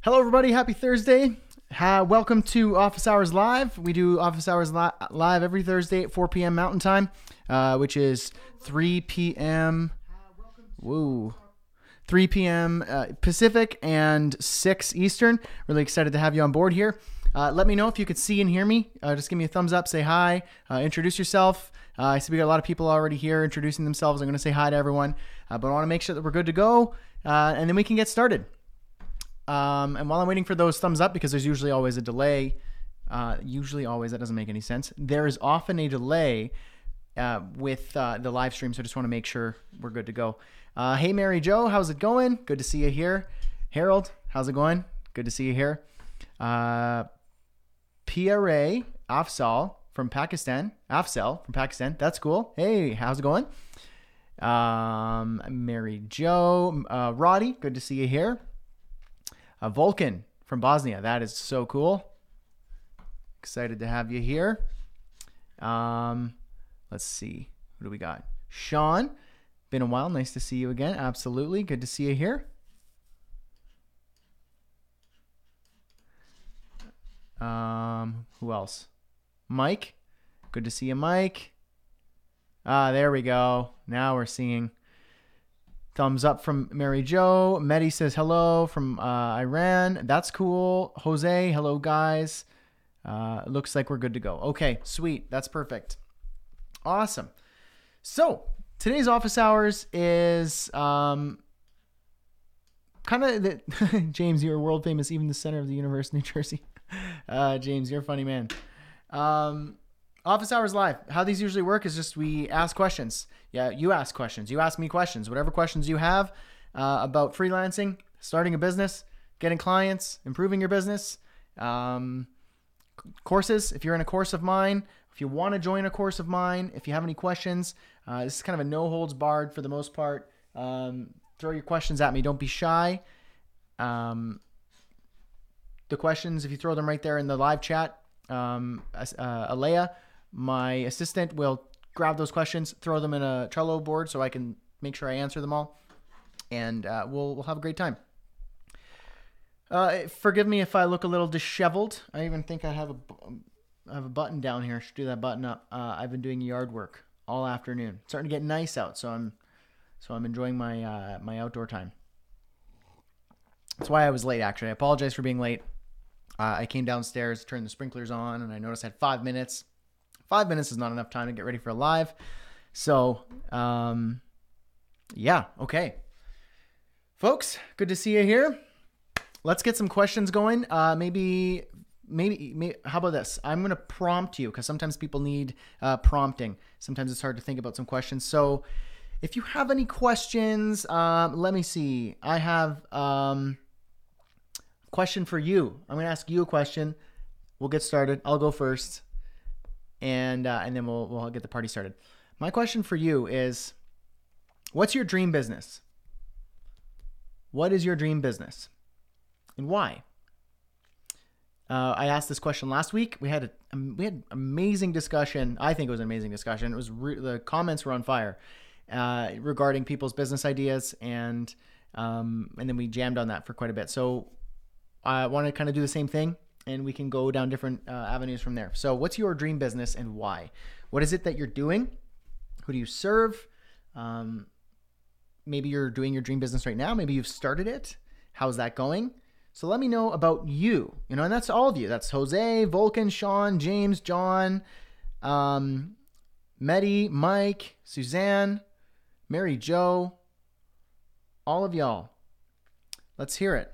Hello, everybody. Happy Thursday. Welcome to Office Hours Live. We do Office Hours Live every Thursday at 4 p.m. Mountain Time, which is 3 p.m. Woo. 3 p.m. Pacific and 6 Eastern. Really excited to have you on board here. Let me know if you could see and hear me. Just give me a thumbs up, say hi, introduce yourself. I see we got a lot of people already here introducing themselves. I'm going to say hi to everyone, but I want to make sure that we're good to go, and then we can get started. And while I'm waiting for those thumbs up, because there's usually always a delay, that doesn't make any sense. There is often a delay with the live stream, so I just want to make sure we're good to go. Hey, Mary Jo, how's it going? Good to see you here. Harold, how's it going? Good to see you here. PRA Afzal from Pakistan. That's cool. Hey, how's it going? Mary Jo. Roddy, good to see you here. Vulcan from Bosnia. That is so cool. Excited to have you here. Let's see. What do we got? Sean. Been a while. Nice to see you again. Absolutely. Good to see you here. Who else? Mike. Good to see you, Mike. There we go. Now we're seeing thumbs up from Mary Jo. Mehdi says hello from Iran. That's cool. Jose, hello, guys. Looks like we're good to go. Okay, sweet. That's perfect. Awesome. So today's office hours is kind of the James, you're world famous, even the center of the universe, New Jersey. James, you're a funny man. Office Hours Live. How these usually work is just we ask questions. Yeah, you ask questions. You ask me questions. Whatever questions you have about freelancing, starting a business, getting clients, improving your business, courses. If you're in a course of mine, if you want to join a course of mine, if you have any questions, this is kind of a no holds barred for the most part. Throw your questions at me. Don't be shy. The questions, if you throw them right there in the live chat, Alea, my assistant, will grab those questions, throw them in a Trello board so I can make sure I answer them all, and we'll have a great time. Forgive me if I look a little disheveled. I even think I have a button down here. I should do that button up. I've been doing yard work all afternoon. It's starting to get nice out, so I'm enjoying my my outdoor time. That's why I was late, actually. I apologize for being late. I came downstairs, turned the sprinklers on, and I noticed I had 5 minutes. 5 minutes is not enough time to get ready for a live. So, yeah, okay. Folks, good to see you here. Let's get some questions going. Maybe, how about this? I'm going to prompt you because sometimes people need prompting. Sometimes it's hard to think about some questions. So if you have any questions, let me see. I have question for you. I'm going to ask you a question. We'll get started. I'll go first, and then we'll get the party started. My question for you is, what's your dream business? What is your dream business, and why? I asked this question last week. We had amazing discussion. I think it was an amazing discussion. It was the comments were on fire regarding people's business ideas, and then we jammed on that for quite a bit. So I want to kind of do the same thing, and we can go down different avenues from there. So what's your dream business and why? What is it that you're doing? Who do you serve? Maybe you're doing your dream business right now. Maybe you've started it. How's that going? So let me know about you, and that's all of you. That's Jose, Vulcan, Sean, James, John, Mehdi, Mike, Suzanne, Mary Jo, all of y'all. Let's hear it.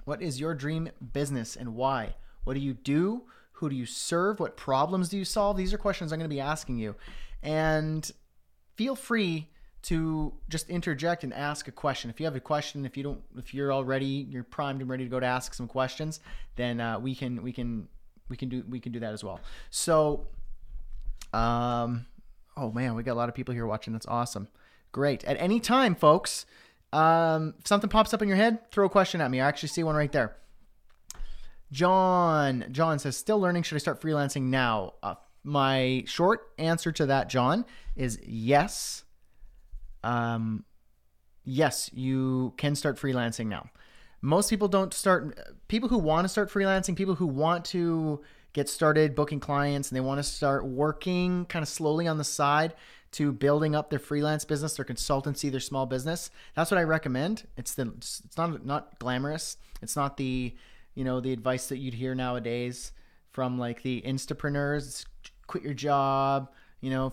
What is your dream business and why? What do you do? Who do you serve? What problems do you solve? These are questions I'm going to be asking you. And feel free to just interject and ask a question. If you have a question, if you're primed and ready to go to ask some questions, then we can do that as well. So, oh man, we got a lot of people here watching. That's awesome. Great. At any time, folks, if something pops up in your head, throw a question at me. I actually see one right there. John says, still learning. Should I start freelancing now? My short answer to that, John, is yes. Yes, you can start freelancing now. Most people don't start, people who want to start freelancing, people who want to get started booking clients and they want to start working kind of slowly on the side to building up their freelance business, their consultancy, their small business. That's what I recommend. It's not glamorous. It's not the, the advice that you'd hear nowadays from like the Instapreneurs. It's quit your job,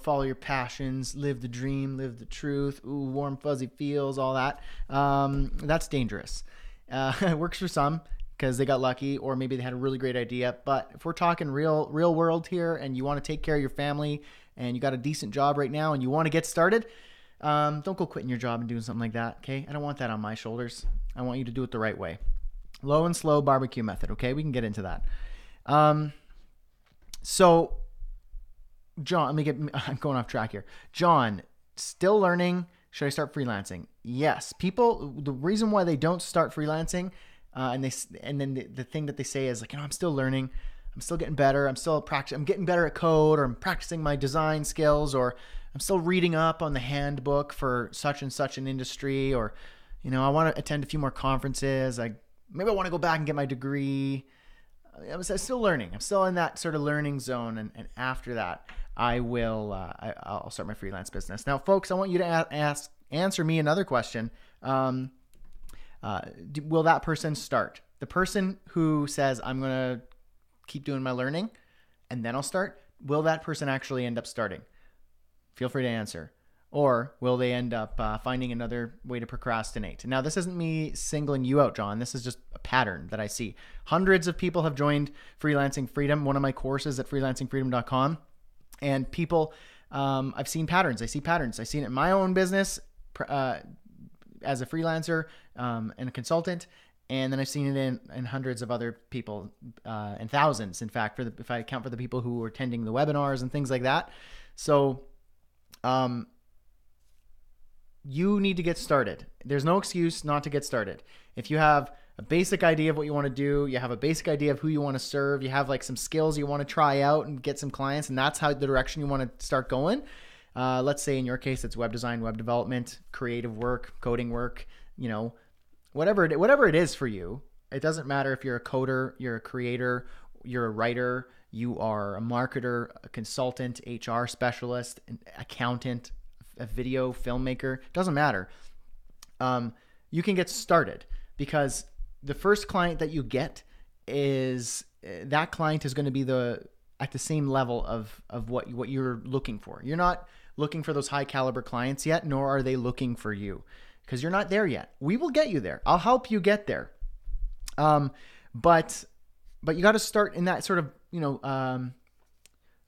follow your passions, live the dream, live the truth. Ooh, warm, fuzzy feels, all that. That's dangerous. It works for some because they got lucky, or maybe they had a really great idea. But if we're talking real world here, and you want to take care of your family, and you got a decent job right now, and you want to get started, don't go quitting your job and doing something like that. Okay, I don't want that on my shoulders. I want you to do it the right way, low and slow barbecue method. Okay, we can get into that. So, John, I'm going off track here. John, still learning. Should I start freelancing? Yes. People, the reason why they don't start freelancing, and then the thing that they say is like, I'm still learning. I'm still getting better. I'm getting better at code, or I'm practicing my design skills, or I'm still reading up on the handbook for such and such an industry, or, I want to attend a few more conferences. Maybe I want to go back and get my degree. I'm still learning. I'm still in that sort of learning zone. And after that, I'll start my freelance business. Now, folks, I want you to answer me another question. Will that person start? The person who says, I'm going to keep doing my learning and then I'll start, will that person actually end up starting? Feel free to answer. Or will they end up finding another way to procrastinate? Now, this isn't me singling you out, John. This is just a pattern that I see. Hundreds of people have joined Freelancing Freedom, one of my courses at freelancingfreedom.com. And people, I've seen patterns. I see patterns. I've seen it in my own business as a freelancer and a consultant. And then I've seen it in hundreds of other people, and thousands, in fact, if I account for the people who were attending the webinars and things like that. So you need to get started. There's no excuse not to get started. If you have a basic idea of what you want to do, you have a basic idea of who you want to serve, you have like some skills you want to try out and get some clients, and that's how the direction you want to start going. Let's say in your case, it's web design, web development, creative work, coding work, whatever it is for you. It doesn't matter if you're a coder, you're a creator, you're a writer, you are a marketer, a consultant, HR specialist, an accountant, a video filmmaker. Doesn't matter. You can get started, because the first client that you get is that client is going to be at the same level of what you're looking for. You're not looking for those high caliber clients yet, nor are they looking for you, because you're not there yet. We will get you there. I'll help you get there. But you got to start in that sort of,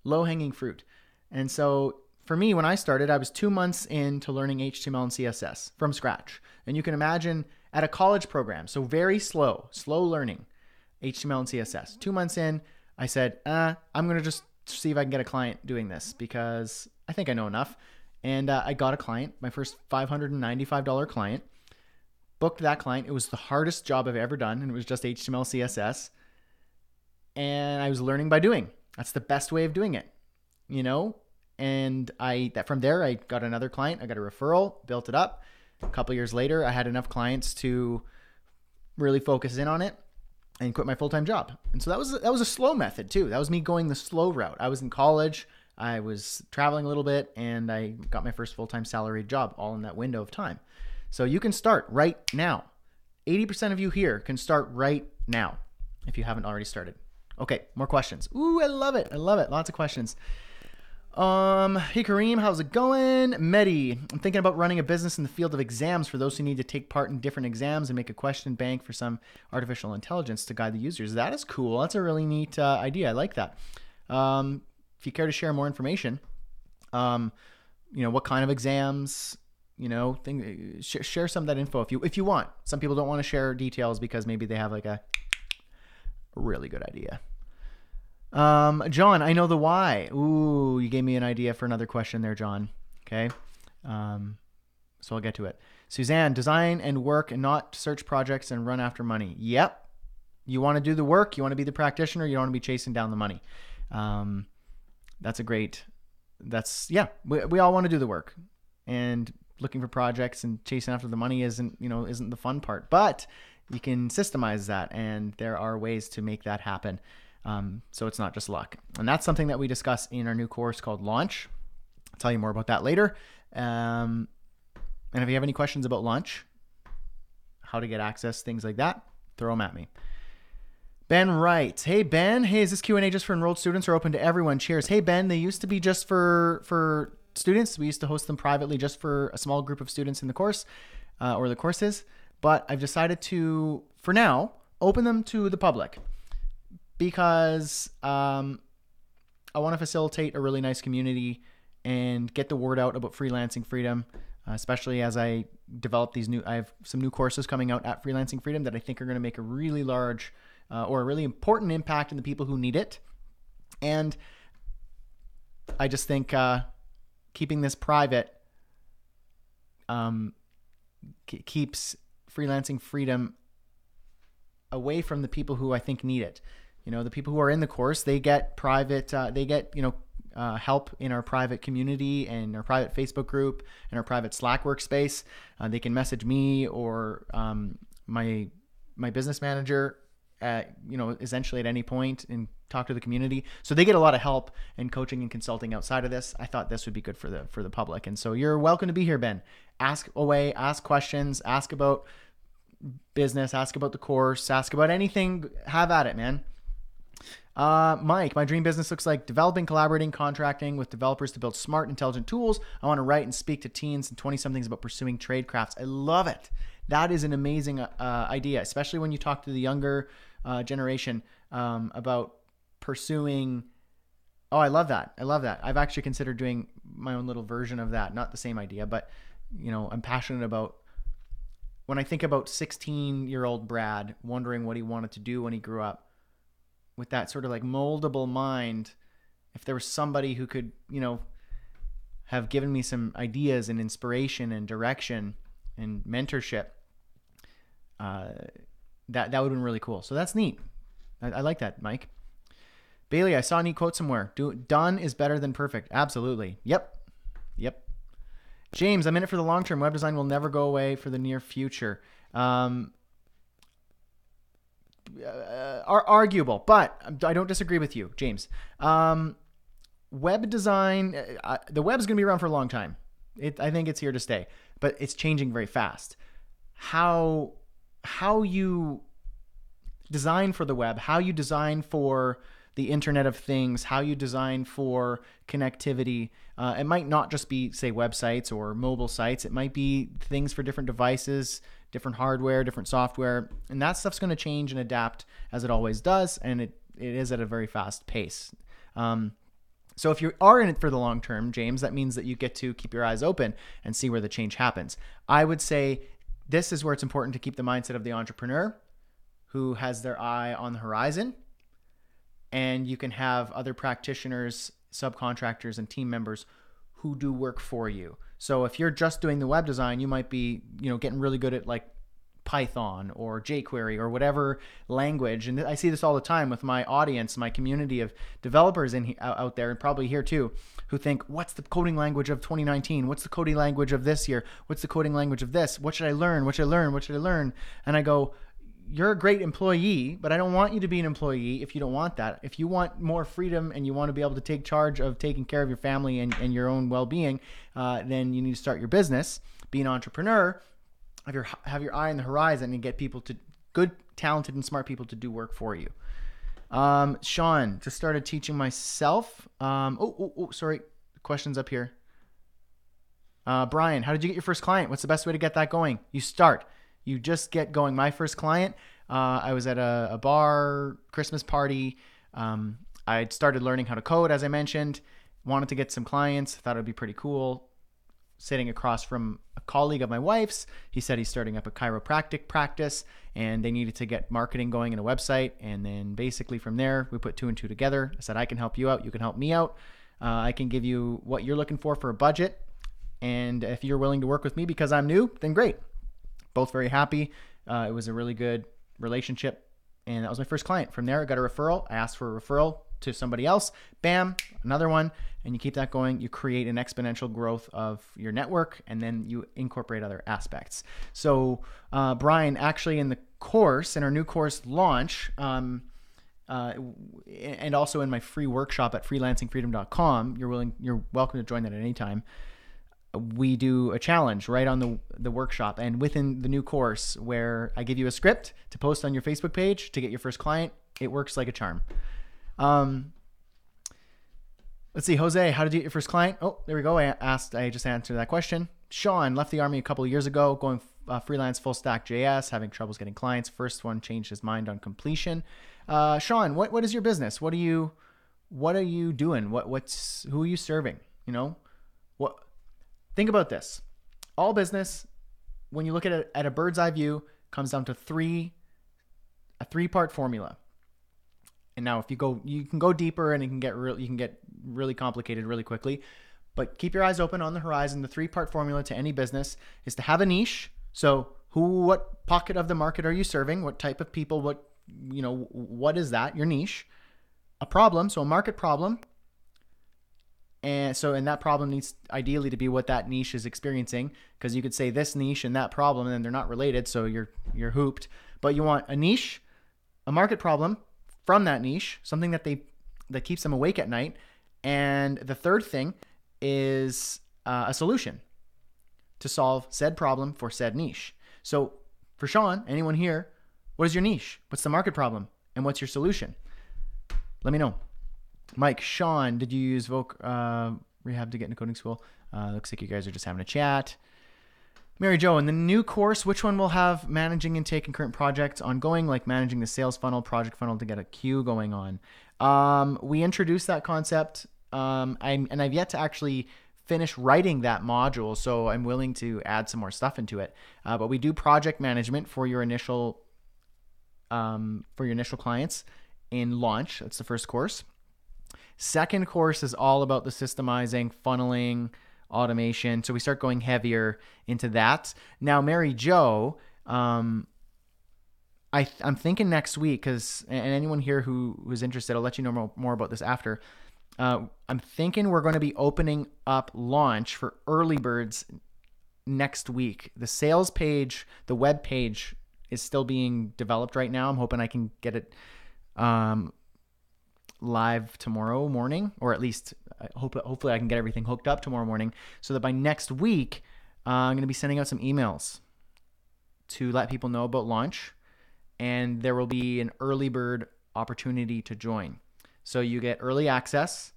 low hanging fruit. And so for me, when I started, I was 2 months into learning HTML and CSS from scratch. And you can imagine at a college program, so very slow learning HTML and CSS. 2 months in, I said, I'm going to just see if I can get a client doing this, because I think I know enough. And I got a client, my first $595 client, booked that client. It was the hardest job I've ever done, and it was just HTML, CSS. And I was learning by doing. That's the best way of doing it, And from there, I got another client. I got a referral, built it up. A couple years later, I had enough clients to really focus in on it and quit my full-time job. And so that was a slow method too. That was me going the slow route. I was in college. I was traveling a little bit, and I got my first full-time salaried job all in that window of time. So you can start right now. 80% of you here can start right now if you haven't already started. Okay, more questions. Ooh, I love it. Lots of questions. Hey Kareem, how's it going? Mehdi, I'm thinking about running a business in the field of exams for those who need to take part in different exams and make a question bank for some artificial intelligence to guide the users. That is cool. That's a really neat idea. I like that. If you care to share more information, what kind of exams, share some of that info if you want. Some people don't want to share details because maybe they have like a really good idea. John, I know the why. Ooh, you gave me an idea for another question there, John. Okay. So I'll get to it. Suzanne, design and work and not search projects and run after money. Yep. You want to do the work. You want to be the practitioner. You don't want to be chasing down the money. We all want to do the work, and looking for projects and chasing after the money isn't the fun part. But you can systemize that, and there are ways to make that happen. So it's not just luck. And that's something that we discuss in our new course called Launch. I'll tell you more about that later. And if you have any questions about Launch, how to get access, things like that, throw them at me. Ben writes, hey, Ben, hey, is this Q&A just for enrolled students or open to everyone? Cheers. Hey, Ben, they used to be just for students. We used to host them privately just for a small group of students in the course or the courses. But I've decided to, for now, open them to the public because I want to facilitate a really nice community and get the word out about freelancing freedom, especially as I develop I have some new courses coming out at Freelancing Freedom that I think are going to make a really large or a really important impact in the people who need it. And I just think keeping this private keeps freelancing freedom away from the people who I think need it. The people who are in the course, they get private, help in our private community and our private Facebook group and our private Slack workspace. They can message me or my business manager essentially at any point and talk to the community. So they get a lot of help and coaching and consulting outside of this. I thought this would be good for the public. And so you're welcome to be here, Ben. Ask away, ask questions, ask about business, ask about the course, ask about anything. Have at it, man. Mike, my dream business looks like developing, collaborating, contracting with developers to build smart, intelligent tools. I want to write and speak to teens and 20-somethings about pursuing trade crafts. I love it. That is an amazing idea, especially when you talk to the younger generation about pursuing. Oh, I love that. I've actually considered doing my own little version of that. Not the same idea, but I'm passionate about when I think about 16-year-old Brad wondering what he wanted to do when he grew up. With that sort of like moldable mind, if there was somebody who could, have given me some ideas and inspiration and direction and mentorship, that would have been really cool. So that's neat. I like that, Mike. Bailey, I saw a neat quote somewhere. Done is better than perfect. Absolutely. Yep. James, I'm in it for the long term. Web design will never go away for the near future. Arguable, but I don't disagree with you, James. Web design, the web's going to be around for a long time. I think it's here to stay, but it's changing very fast. How you design for the web, how you design for the Internet of Things, how you design for connectivity. It might not just be, say, websites or mobile sites. It might be things for different devices, different hardware, different software, and that stuff's going to change and adapt as it always does, and it is at a very fast pace. So if you are in it for the long term, James, that means that you get to keep your eyes open and see where the change happens. I would say this is where it's important to keep the mindset of the entrepreneur who has their eye on the horizon, and you can have other practitioners, subcontractors, and team members who do work for you. So if you're just doing the web design, you might be, getting really good at like Python or jQuery or whatever language. And I see this all the time with my audience, my community of developers out there, and probably here too, who think, what's the coding language of 2019? What's the coding language of this year? What's the coding language of this? What should I learn? What should I learn? What should I learn? And I go, you're a great employee, but I don't want you to be an employee if you don't want that. If you want more freedom and you want to be able to take charge of taking care of your family and your own well-being, then you need to start your business, be an entrepreneur, have your eye on the horizon, and get people good, talented, and smart people to do work for you. Sean, just started teaching myself. Sorry. Questions up here. Brian, how did you get your first client? What's the best way to get that going? You start. You just get going. My first client, I was at a bar, Christmas party. I started learning how to code, as I mentioned. Wanted to get some clients. Thought it would be pretty cool. Sitting across from a colleague of my wife's, he said he's starting up a chiropractic practice, and they needed to get marketing going in a website. And then basically from there, we put two and two together. I said, I can help you out. You can help me out. I can give you what you're looking for a budget. And if you're willing to work with me because I'm new, then great. Both very happy. It was a really good relationship, and that was my first client. From there, I got a referral. I asked for a referral to somebody else. Bam, another one, and you keep that going. You create an exponential growth of your network, and then you incorporate other aspects. So, Brian, actually in course, in our new course launch, and also in my free workshop at freelancingfreedom.com, you're welcome to join that at any time. We do a challenge right on the workshop, and within the new course where I give you a script to post on your Facebook page to get your first client. It works like a charm. Let's see, Jose, how did you get your first client? Oh, there we go. I just answered that question. Sean left the Army a couple of years ago, going freelance full stack JS, having troubles getting clients. First one changed his mind on completion. Sean, what is your business? What are you doing? Who are you serving? Think about this. All business, when you look at it at a bird's eye view, comes down to a three-part formula. And now you can go deeper and you can get really complicated really quickly, but keep your eyes open on the horizon. The three-part formula to any business is to have a niche. So what pocket of the market are you serving? What type of people, what is that? Your niche. A problem. So a market problem. And that problem needs ideally to be what that niche is experiencing, because you could say this niche and that problem and then they're not related. So you're hooped, but you want a niche, a market problem from that niche, something that keeps them awake at night. And the third thing is a solution to solve said problem for said niche. So for Sean, anyone here, what is your niche? What's the market problem? And what's your solution? Let me know. Mike, Sean, did you use Rehab to get into coding school? Looks like you guys are just having a chat. Mary Jo, in the new course, which one will have managing intake and current projects ongoing, like managing the sales funnel, project funnel to get a queue going on? We introduced that concept, I've yet to actually finish writing that module, so I'm willing to add some more stuff into it. But we do project management for your initial clients in launch. That's the first course. Second course is all about the systemizing, funneling, automation. So we start going heavier into that. Now, Mary Jo, I'm thinking next week, and anyone here who is interested, I'll let you know more about this after. I'm thinking we're going to be opening up launch for early birds next week. The sales page, the web page is still being developed right now. I'm hoping I can get it live tomorrow morning, or at least hopefully I can get everything hooked up tomorrow morning, so that by next week I'm going to be sending out some emails to let people know about launch, and there will be an early bird opportunity to join. So you get early access,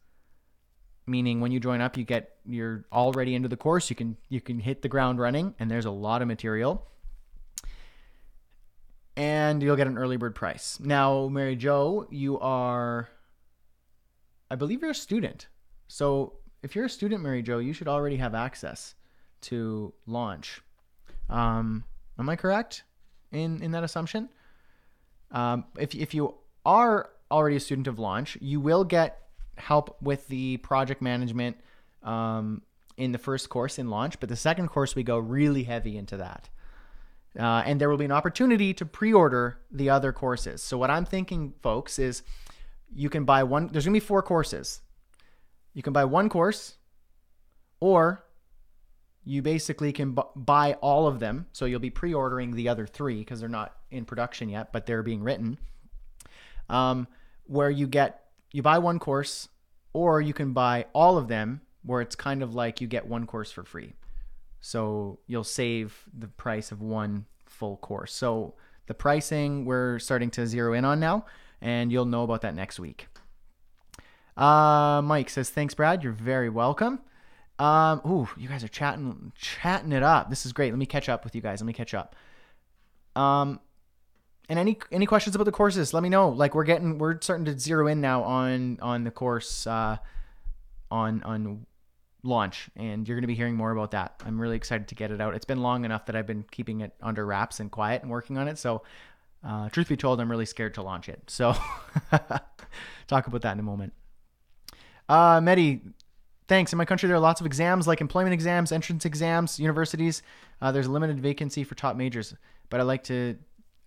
meaning when you join up, you're already into the course. You can hit the ground running, and there's a lot of material, and you'll get an early bird price. Now, Mary Jo, I believe you're a student. So if you're a student, Mary Jo, you should already have access to launch. Am I correct in that assumption? If you are already a student of launch, you will get help with the project management in the first course in launch, but the second course we go really heavy into that. And there will be an opportunity to pre-order the other courses. So what I'm thinking, folks, is you can buy one. There's going to be 4 courses. You can buy one course, or you basically can buy all of them. So you'll be pre-ordering the other 3 because they're not in production yet, but they're being written. Where you buy one course, or you can buy all of them, where it's kind of like you get one course for free. So you'll save the price of one full course. So the pricing we're starting to zero in on now, and you'll know about that next week. Mike says, thanks, Brad. You're very welcome. You guys are chatting it up. This is great. Let me catch up with you guys. And any questions about the courses, let me know. Like we're starting to zero in now on the course, on launch, and you're going to be hearing more about that. I'm really excited to get it out. It's been long enough that I've been keeping it under wraps and quiet and working on it. So, truth be told, I'm really scared to launch it. So talk about that in a moment. Mehdi, thanks. In my country, there are lots of exams like employment exams, entrance exams, universities. There's a limited vacancy for top majors, but I like to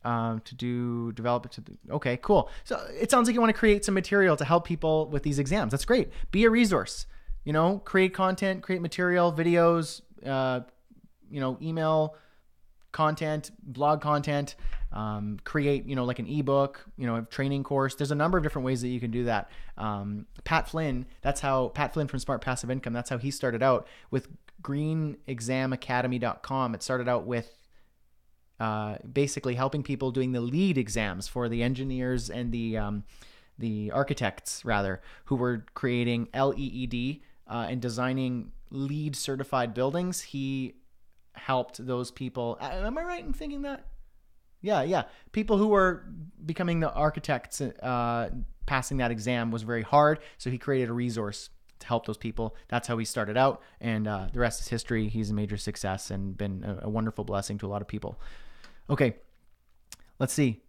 develop it okay, cool. So it sounds like you want to create some material to help people with these exams. That's great. Be a resource, create content, create material, videos, email content, blog content, create, like an ebook, a training course. There's a number of different ways that you can do that. Pat Flynn from Smart Passive Income, that's how he started out with greenexamacademy.com. It started out with basically helping people doing the lead exams for the engineers and the architects, rather, who were creating LEED and designing LEED certified buildings. He helped those people. Am I right in thinking that? Yeah. People who were becoming the architects, passing that exam was very hard. So he created a resource to help those people. That's how he started out. And the rest is history. He's a major success and been a wonderful blessing to a lot of people. Okay, let's see.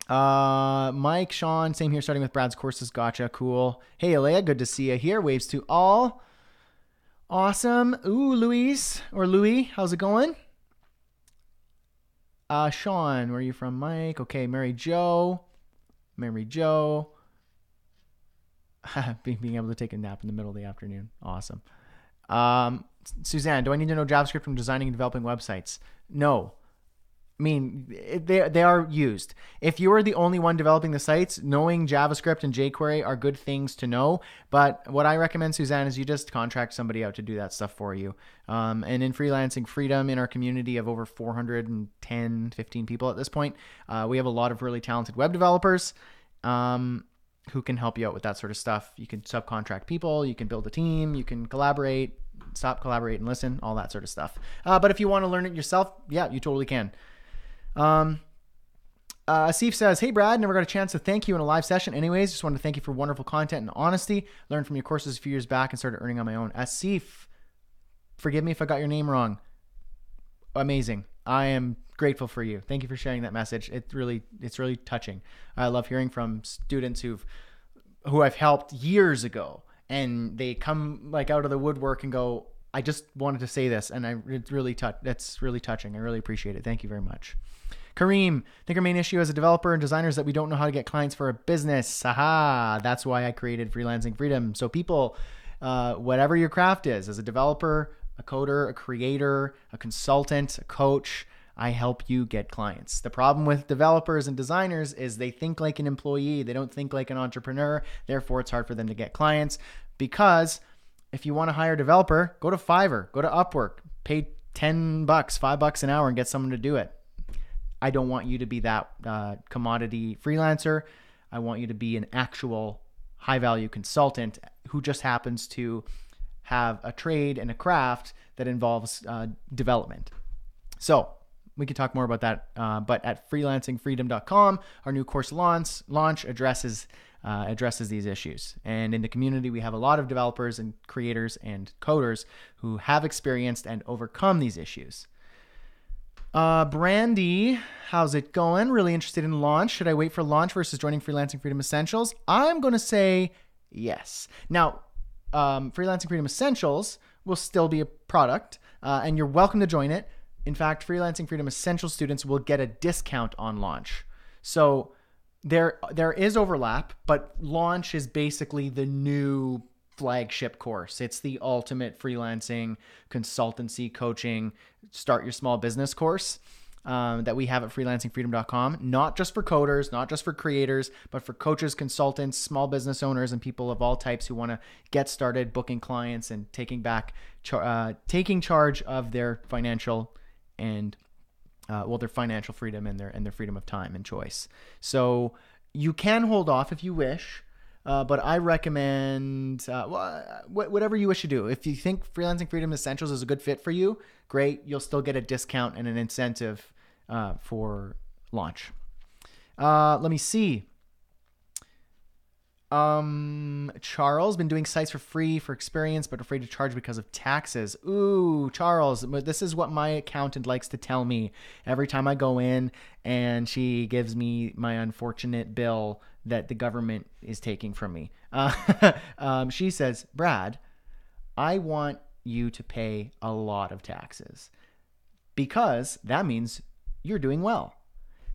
Mike, Sean, same here, starting with Brad's courses. Gotcha. Cool. Hey, Alea, good to see you here. Waves to all. Awesome. Ooh, Louise or Louis, how's it going? Sean, where are you from? Mike. Okay, Mary Jo. Being able to take a nap in the middle of the afternoon. Awesome. Suzanne, do I need to know JavaScript from designing and developing websites? No. I mean, they are used. If you are the only one developing the sites, knowing JavaScript and jQuery are good things to know. But what I recommend, Suzanne, is you just contract somebody out to do that stuff for you. And in Freelancing Freedom, in our community of over 410, 15 people at this point, we have a lot of really talented web developers who can help you out with that sort of stuff. You can subcontract people, you can build a team, you can collaborate, stop, collaborate, and listen, all that sort of stuff. But if you want to learn it yourself, yeah, you totally can. Asif says, hey Brad, never got a chance to thank you in a live session. Anyways, just wanted to thank you for wonderful content and honesty. Learned from your courses a few years back and started earning on my own. Asif, forgive me if I got your name wrong. Amazing. I am grateful for you. Thank you for sharing that message. It's really touching. I love hearing from students who I've helped years ago, and they come like out of the woodwork and go, I just wanted to say this, and that's really touching. I really appreciate it. Thank you very much. Kareem, I think our main issue as a developer and designer is that we don't know how to get clients for a business. Aha, that's why I created Freelancing Freedom. So people, whatever your craft is, as a developer, a coder, a creator, a consultant, a coach, I help you get clients. The problem with developers and designers is they think like an employee. They don't think like an entrepreneur. Therefore, it's hard for them to get clients, because if you want to hire a developer, go to Fiverr, go to Upwork, pay $10, $5 an hour and get someone to do it. I don't want you to be that commodity freelancer. I want you to be an actual high-value consultant who just happens to have a trade and a craft that involves development. So we can talk more about that, but at freelancingfreedom.com, our new course launch addresses these issues. And in the community, we have a lot of developers and creators and coders who have experienced and overcome these issues. Brandy, how's it going? Really interested in launch. Should I wait for launch versus joining Freelancing Freedom Essentials? I'm going to say yes. Now, Freelancing Freedom Essentials will still be a product, and you're welcome to join it. In fact, Freelancing Freedom Essentials students will get a discount on launch. So there is overlap, but launch is basically the new flagship course. It's the ultimate freelancing, consultancy, coaching, start your small business course that we have at freelancingfreedom.com, not just for coders, not just for creators, but for coaches, consultants, small business owners, and people of all types who want to get started booking clients and taking charge of their financial and their financial freedom and their freedom of time and choice. So you can hold off if you wish. But I recommend whatever you wish to do. If you think Freelancing Freedom Essentials is a good fit for you, great. You'll still get a discount and an incentive for launch. Let me see. Charles, been doing sites for free for experience, but afraid to charge because of taxes. Ooh, Charles, this is what my accountant likes to tell me every time I go in and she gives me my unfortunate bill that the government is taking from me. She says, Brad, I want you to pay a lot of taxes because that means you're doing well.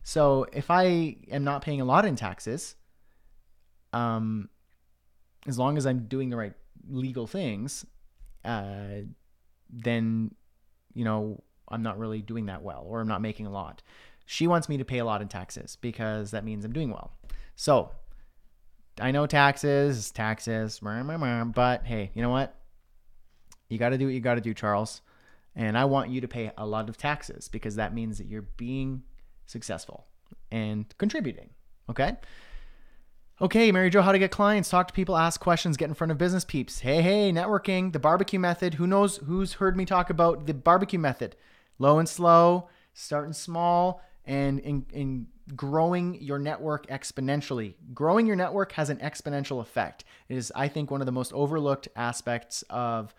So if I am not paying a lot in taxes, as long as I'm doing the right legal things, then, I'm not really doing that well, or I'm not making a lot. She wants me to pay a lot in taxes because that means I'm doing well. So I know taxes, but hey, you know what? You got to do what you got to do, Charles. And I want you to pay a lot of taxes because that means that you're being successful and contributing. Okay? Okay, Mary Jo, how to get clients, talk to people, ask questions, get in front of business peeps. Hey, networking, the barbecue method. Who knows who's heard me talk about the barbecue method? Low and slow, starting small, and in growing your network exponentially. Growing your network has an exponential effect. It is, I think, one of the most overlooked aspects of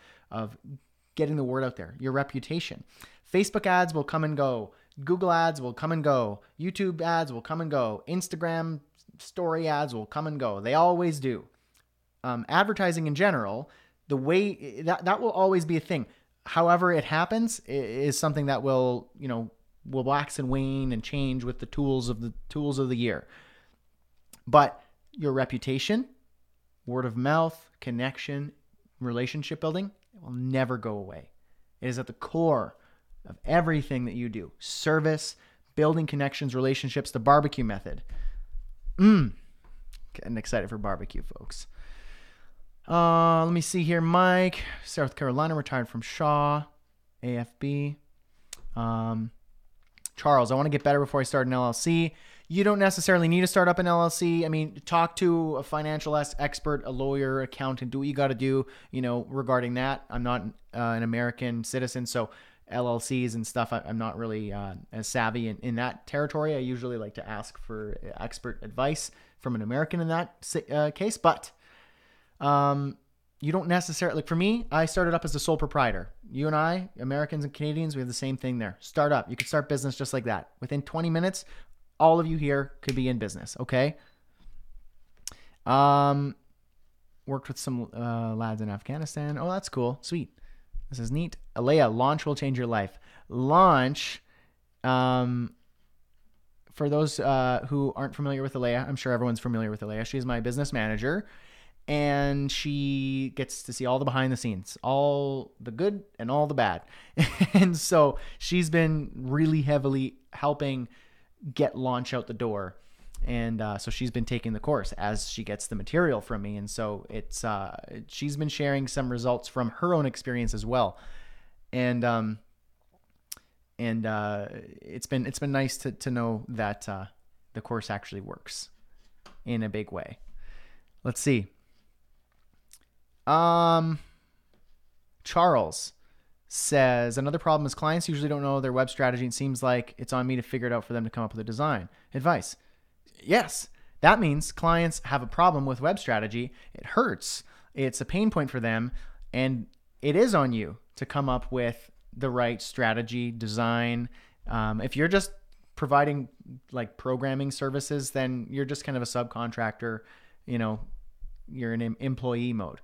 getting the word out there, your reputation. Facebook ads will come and go. Google ads will come and go. YouTube ads will come and go. Instagram story ads will come and go. They always do. Advertising in general, the way that will always be a thing. However it happens is something that will wax and wane and change with the tools of the year. But your reputation, word of mouth, connection, relationship building, it will never go away. It is at the core of everything that you do. Service, building connections, relationships, the barbecue method. Getting excited for barbecue, folks. Let me see here. Mike, South Carolina, retired from Shaw, AFB. Charles, I want to get better before I start an LLC. You don't necessarily need to start up an LLC. I mean, talk to a financial expert, a lawyer, accountant, do what you got to do, regarding that. I'm not an American citizen, so LLCs and stuff, I'm not really as savvy in that territory. I usually like to ask for expert advice from an American in that case, but you don't necessarily, for me, I started up as a sole proprietor. You and I, Americans and Canadians, we have the same thing there. Start up. You can start business just like that. Within 20 minutes, all of you here could be in business, okay? Worked with some lads in Afghanistan. Oh, that's cool. Sweet. This is neat. Alea, launch will change your life. Launch, for those who aren't familiar with Alea, I'm sure everyone's familiar with Alea. She's my business manager, and she gets to see all the behind the scenes, all the good and all the bad. And so she's been really heavily helping get launch out the door. And so she's been taking the course as she gets the material from me. And so she's been sharing some results from her own experience as well. And it's been nice to know that the course actually works in a big way. Let's see. Charles says, another problem is clients usually don't know their web strategy and seems like it's on me to figure it out for them to come up with a design. Advice. Yes, that means clients have a problem with web strategy. It hurts. It's a pain point for them. And it is on you to come up with the right strategy, design. If you're just providing like programming services, then you're just kind of a subcontractor, you're in employee mode.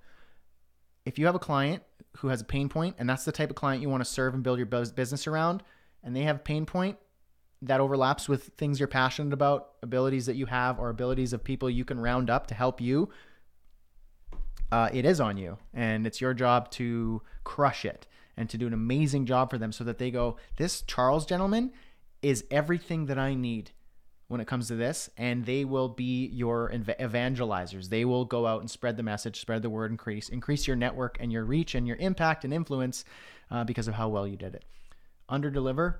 If you have a client who has a pain point, and that's the type of client you want to serve and build your business around, and they have a pain point that overlaps with things you're passionate about, abilities that you have, or abilities of people you can round up to help you, it is on you. And it's your job to crush it and to do an amazing job for them so that they go, this Charles gentleman is everything that I need when it comes to this, and they will be your evangelizers. They will go out and spread the message, spread the word, increase your network and your reach and your impact and influence because of how well you did it. Don't underdeliver.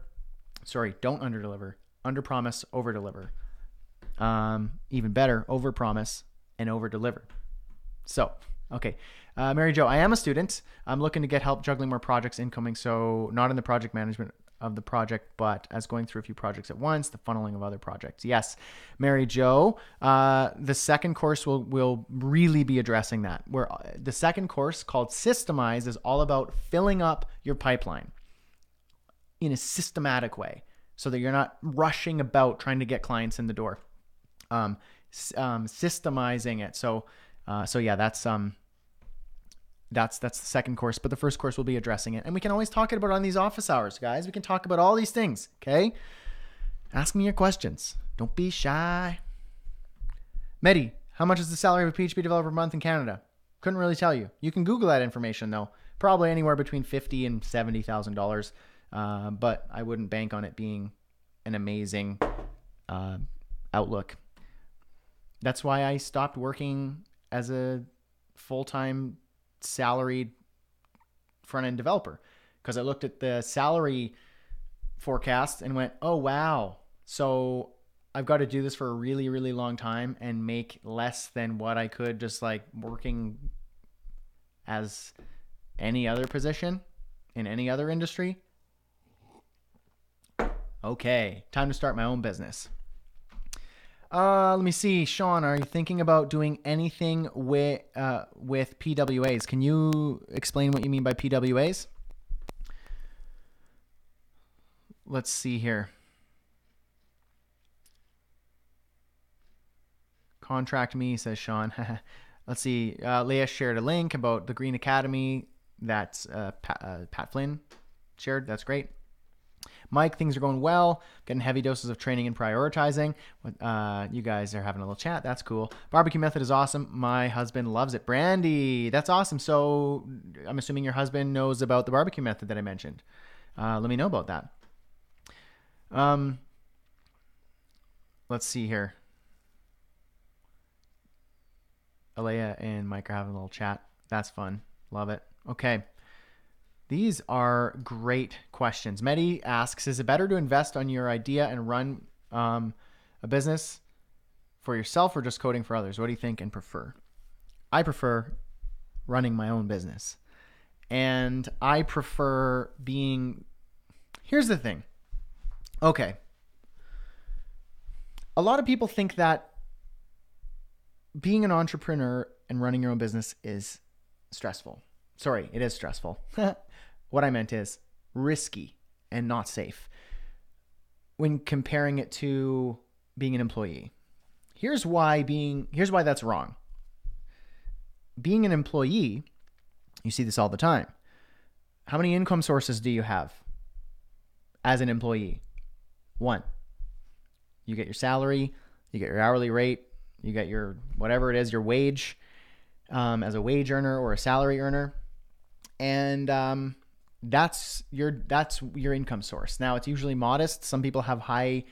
Underpromise, overdeliver. Even better, overpromise and overdeliver. So, okay. Mary Jo, I am a student. I'm looking to get help juggling more projects incoming, so not in the project management of the project, but as going through a few projects at once, the funneling of other projects. Yes, Mary Jo, the second course will really be addressing that. Where the second course, called Systemize, is all about filling up your pipeline in a systematic way so that you're not rushing about trying to get clients in the door. Systemizing it. So yeah, that's the second course, but the first course will be addressing it. And we can always talk about it on these office hours, guys. We can talk about all these things, okay? Ask me your questions. Don't be shy. Medi, how much is the salary of a PHP developer per month in Canada? Couldn't really tell you. You can Google that information, though. Probably anywhere between $50,000 and $70,000, but I wouldn't bank on it being an amazing outlook. That's why I stopped working as a full-time salaried front-end developer, because I looked at the salary forecast and went, oh, wow. So I've got to do this for a really, really long time and make less than what I could just like working as any other position in any other industry. Okay, time to start my own business. Let me see. Sean, are you thinking about doing anything with PWAs? Can you explain what you mean by PWAs? Let's see here. Contract me, says Sean. Let's see. Leah shared a link about the Green Academy. That's Pat Flynn shared. That's great. Mike, things are going well. Getting heavy doses of training and prioritizing. You guys are having a little chat. That's cool. Barbecue method is awesome. My husband loves it. Brandy, that's awesome. So I'm assuming your husband knows about the barbecue method that I mentioned. Let me know about that. Let's see here. Alea and Mike are having a little chat. That's fun. Love it. Okay. These are great questions. Mehdi asks, is it better to invest on your idea and run a business for yourself or just coding for others? What do you think and prefer? I prefer running my own business. And I prefer being... Here's the thing. Okay. A lot of people think that being an entrepreneur and running your own business is stressful. Sorry, it is stressful. What I meant is risky and not safe when comparing it to being an employee. Here's why that's wrong. Being an employee, you see this all the time. How many income sources do you have as an employee? One. You get your salary, you get your hourly rate, you get your whatever it is, your wage as a wage earner or a salary earner. And that's your income source. Now, it's usually modest. Some people have high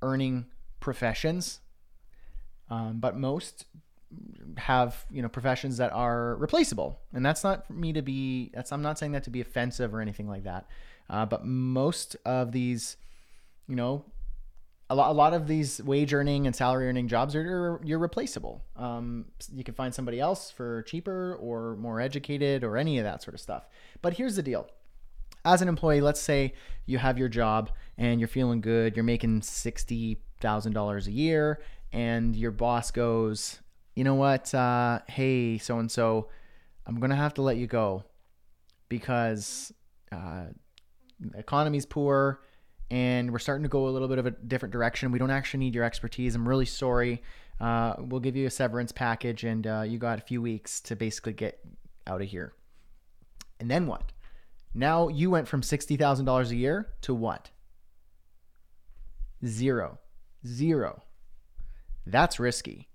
earning professions, but most have professions that are replaceable. And that's not for me to be. I'm not saying that to be offensive or anything like that. But most of these, a lot of these wage earning and salary earning jobs you're replaceable. You can find somebody else for cheaper or more educated or any of that sort of stuff. But here's the deal. As an employee, let's say you have your job and you're feeling good. You're making $60,000 a year and your boss goes, you know what? Hey, so-and-so, I'm going to have to let you go because the economy's poor and we're starting to go a little bit of a different direction. We don't actually need your expertise. I'm really sorry. We'll give you a severance package and you got a few weeks to basically get out of here. And then what? Now you went from $60,000 a year to what? Zero. That's risky.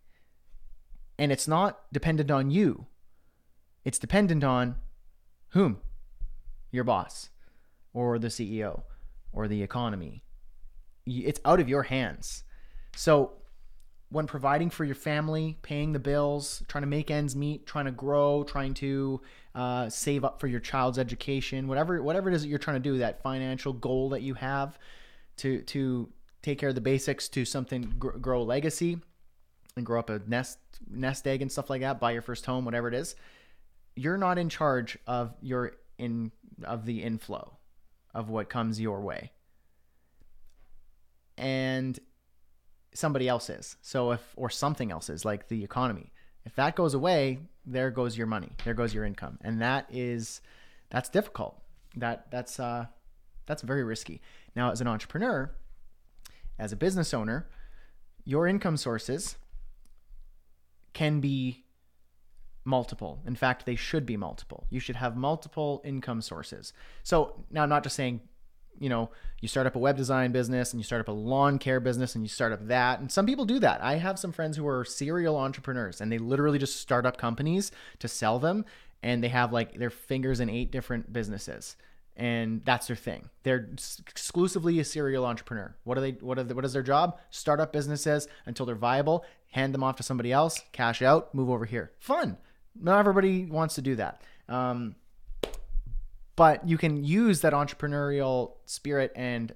And it's not dependent on you. It's dependent on whom? Your boss or the CEO or the economy. It's out of your hands. So when providing for your family, paying the bills, trying to make ends meet, trying to grow, trying to save up for your child's education, whatever it is that you're trying to do, that financial goal that you have to take care of the basics to something, grow a legacy and grow up a nest egg and stuff like that, buy your first home, whatever it is, you're not in charge of the inflow of what comes your way. And somebody else is. Or something else is, like the economy. If that goes away, there goes your money. There goes your income. And that's difficult. That's very risky. Now, as an entrepreneur, as a business owner, your income sources can be multiple. In fact, they should be multiple. You should have multiple income sources. So now I'm not just saying, you start up a web design business and you start up a lawn care business and you start up that. And some people do that. I have some friends who are serial entrepreneurs and they literally just start up companies to sell them. And they have like their fingers in 8 different businesses. and that's their thing. They're exclusively a serial entrepreneur. What is their job? Start up businesses until they're viable, hand them off to somebody else, cash out, move over here. Fun. Not everybody wants to do that. But you can use that entrepreneurial spirit and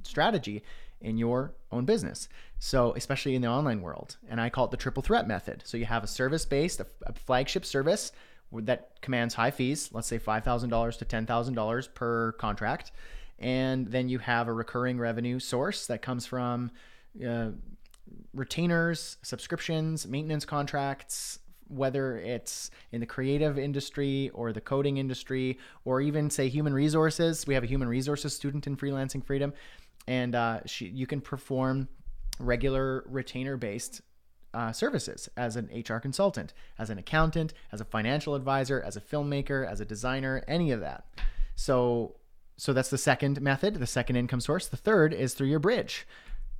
strategy in your own business. So especially in the online world. And I call it the triple threat method. So you have a service-based, a flagship service that commands high fees, let's say $5,000 to $10,000 per contract. And then you have a recurring revenue source that comes from retainers, subscriptions, maintenance contracts, whether it's in the creative industry or the coding industry, or even say human resources. We have a human resources student in Freelancing Freedom, and you can perform regular retainer-based services as an HR consultant, as an accountant, as a financial advisor, as a filmmaker, as a designer, any of that. So that's the second method, the second income source. The third is through your bridge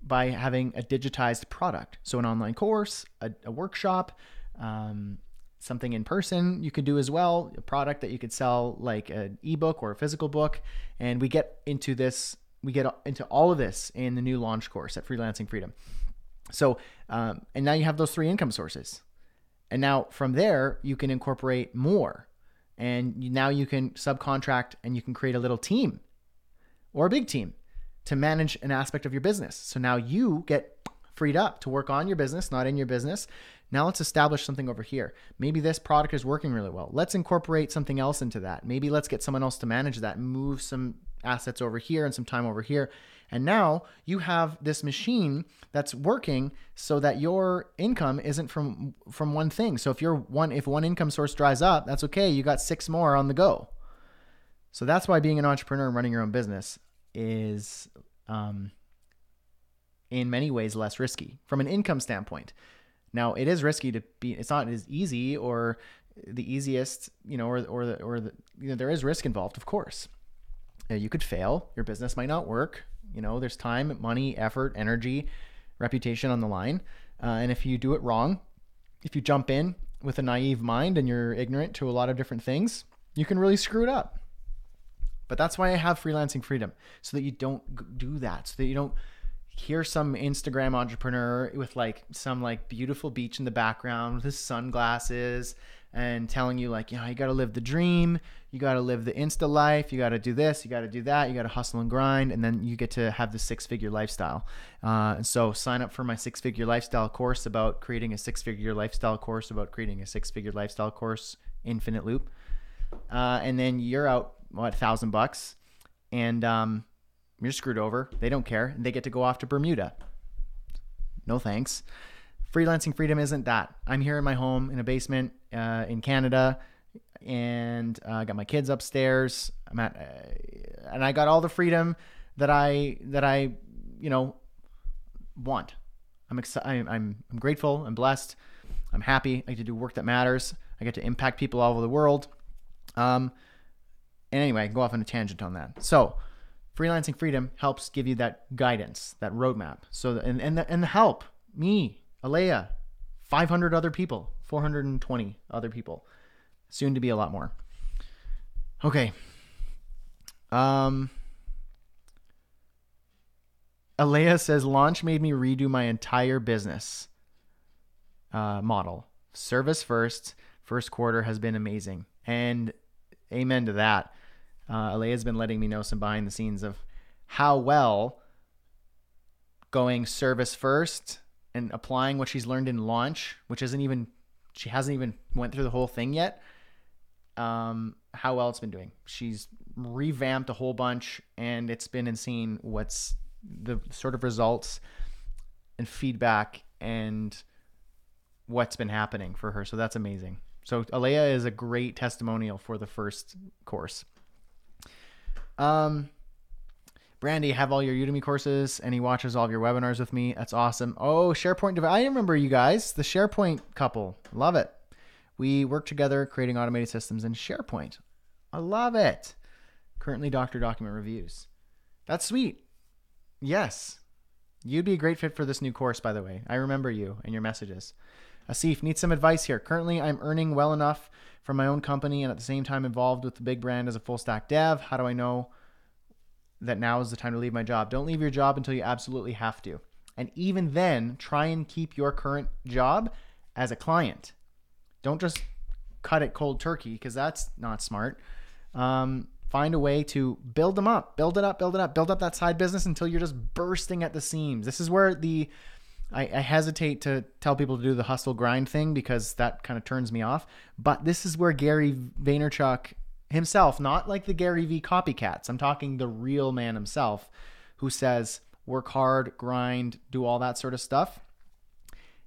by having a digitized product. So an online course, a workshop, something in person you could do as well, a product that you could sell like an ebook or a physical book. And we get into all of this in the new launch course at Freelancing Freedom. So, and now you have those three income sources. And now from there, you can incorporate more. And now you can subcontract and you can create a little team or a big team to manage an aspect of your business. So now you get freed up to work on your business, not in your business. Now let's establish something over here. Maybe this product is working really well. Let's incorporate something else into that. Maybe let's get someone else to manage that and move some assets over here and some time over here. And now you have this machine that's working so that your income isn't from one thing. So if one income source dries up, that's okay. You got 6 more on the go. So that's why being an entrepreneur and running your own business is in many ways less risky from an income standpoint. Now it is risky it's not as easy or the easiest, there is risk involved, of course. You could fail, your business might not work. There's time, money, effort, energy, reputation on the line. And if you do it wrong, if you jump in with a naive mind and you're ignorant to a lot of different things, you can really screw it up. But that's why I have Freelancing Freedom, so that you don't do that, so that you don't hear some Instagram entrepreneur with some beautiful beach in the background with his sunglasses and telling you you got to live the dream, you got to live the Insta life, you got to do this, you got to do that, you got to hustle and grind, and then you get to have the 6-figure lifestyle. And so sign up for my 6-figure lifestyle course about creating a 6-figure lifestyle course about creating a 6-figure lifestyle course, infinite loop. And then you're out, $1,000, and you're screwed over. They don't care. And they get to go off to Bermuda. No thanks. Freelancing Freedom isn't that. I'm here in my home in a basement in Canada, and I got my kids upstairs. And I got all the freedom that I want. I'm excited. I'm grateful. I'm blessed. I'm happy. I get to do work that matters. I get to impact people all over the world. And anyway, I can go off on a tangent on that. So Freelancing Freedom helps give you that guidance, that roadmap. So, and the help, me, Alea, 500 other people, 420 other people, soon to be a lot more. Okay. Alea says, launch made me redo my entire business model. Service first quarter has been amazing. And amen to that. Alea's been letting me know some behind the scenes of how well going service first and applying what she's learned in launch, she hasn't even went through the whole thing yet, how well it's been doing. She's revamped a whole bunch, and it's been insane what's the sort of results and feedback and what's been happening for her. So that's amazing. So Alea is a great testimonial for the first course. Brandy, have all your Udemy courses, and he watches all of your webinars with me. That's awesome. Oh, SharePoint. I remember you guys, the SharePoint couple. Love it. We work together creating automated systems in SharePoint. I love it. Currently doctor document reviews. That's sweet. Yes. You'd be a great fit for this new course, by the way. I remember you and your messages. Asif, need some advice here. Currently, I'm earning well enough from my own company and at the same time involved with the big brand as a full stack dev. How do I know that now is the time to leave my job? Don't leave your job until you absolutely have to. And even then, try and keep your current job as a client. Don't just cut it cold turkey, because that's not smart. Find a way to build them up, build up that side business until you're just bursting at the seams. This is where I hesitate to tell people to do the hustle grind thing, because that kind of turns me off. But this is where Gary Vaynerchuk himself, not like the Gary V copycats, I'm talking the real man himself, who says, work hard, grind, do all that sort of stuff.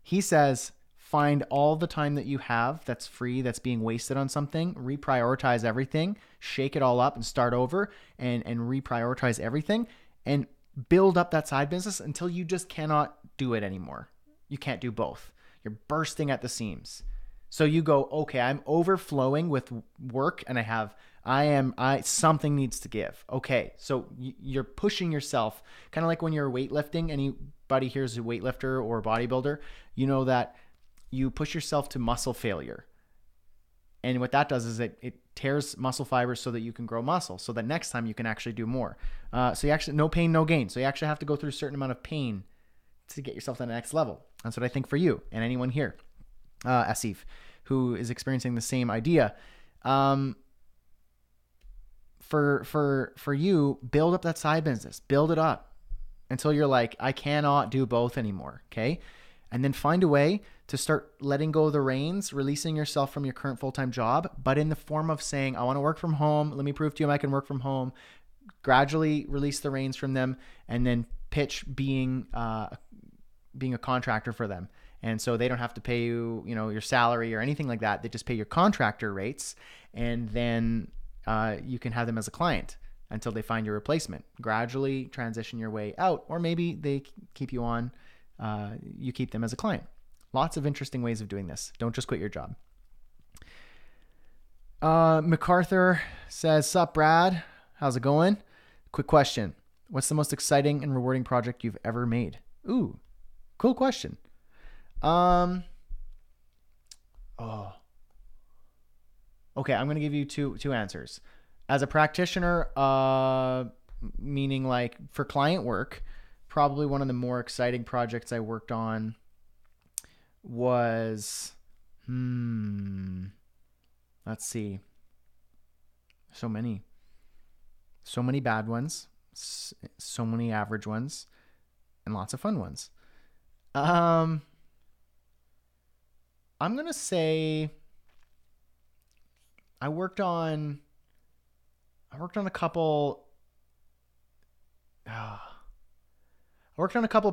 He says, find all the time that you have that's free, that's being wasted on something, reprioritize everything, shake it all up and start over and reprioritize everything and build up that side business until you just cannot do it anymore. You can't do both. You're bursting at the seams. So you go, okay, I'm overflowing with work and something needs to give. Okay. So you're pushing yourself, kind of like when you're weightlifting. Anybody here's a weightlifter or a bodybuilder, you know that you push yourself to muscle failure. And what that does is it tears muscle fibers so that you can grow muscle, so that next time you can actually do more. So you actually, no pain, no gain. So you actually have to go through a certain amount of pain to get yourself to the next level. That's what I think for you and anyone here, Asif, who is experiencing the same idea. For you, build up that side business, build it up until you're like, I cannot do both anymore. Okay. And then find a way to start letting go of the reins, releasing yourself from your current full-time job, but in the form of saying, I want to work from home. Let me prove to you I can work from home. Gradually release the reins from them, and then pitch being a contractor for them. And so they don't have to pay you, your salary or anything like that. They just pay your contractor rates, and then you can have them as a client until they find your replacement. Gradually transition your way out, or maybe they keep you on. You keep them as a client. Lots of interesting ways of doing this. Don't just quit your job. MacArthur says, sup, Brad? How's it going? Quick question. What's the most exciting and rewarding project you've ever made? Ooh, cool question. Okay, I'm going to give you two answers. As a practitioner, meaning like for client work, probably one of the more exciting projects I worked on was, let's see. So many bad ones, so many average ones, and lots of fun ones. I'm going to say I worked on a couple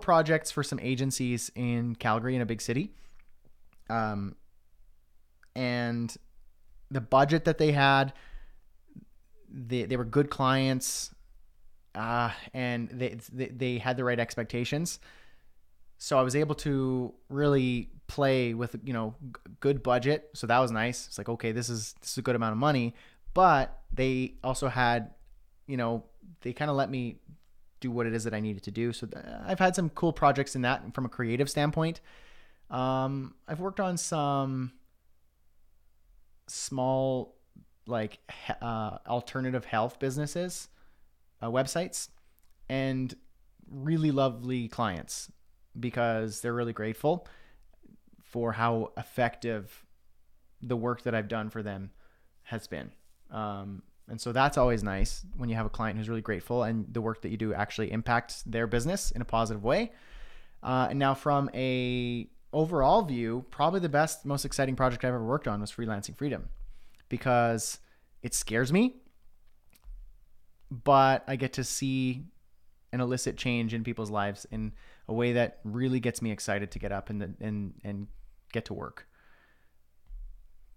projects for some agencies in Calgary, in a big city. And the budget that they had, they were good clients, and they had the right expectations. So I was able to really play with, good budget. So that was nice. It's like, okay, this is a good amount of money, but they also had, they kind of let me do what it is that I needed to do. So I've had some cool projects in that from a creative standpoint. I've worked on some small, like, alternative health businesses, websites, and really lovely clients, because they're really grateful for how effective the work that I've done for them has been. And so that's always nice when you have a client who's really grateful and the work that you do actually impacts their business in a positive way. And now from a overall view, probably the best, most exciting project I've ever worked on was Freelancing Freedom, because it scares me, but I get to see an illicit change in people's lives in a way that really gets me excited to get up and get to work.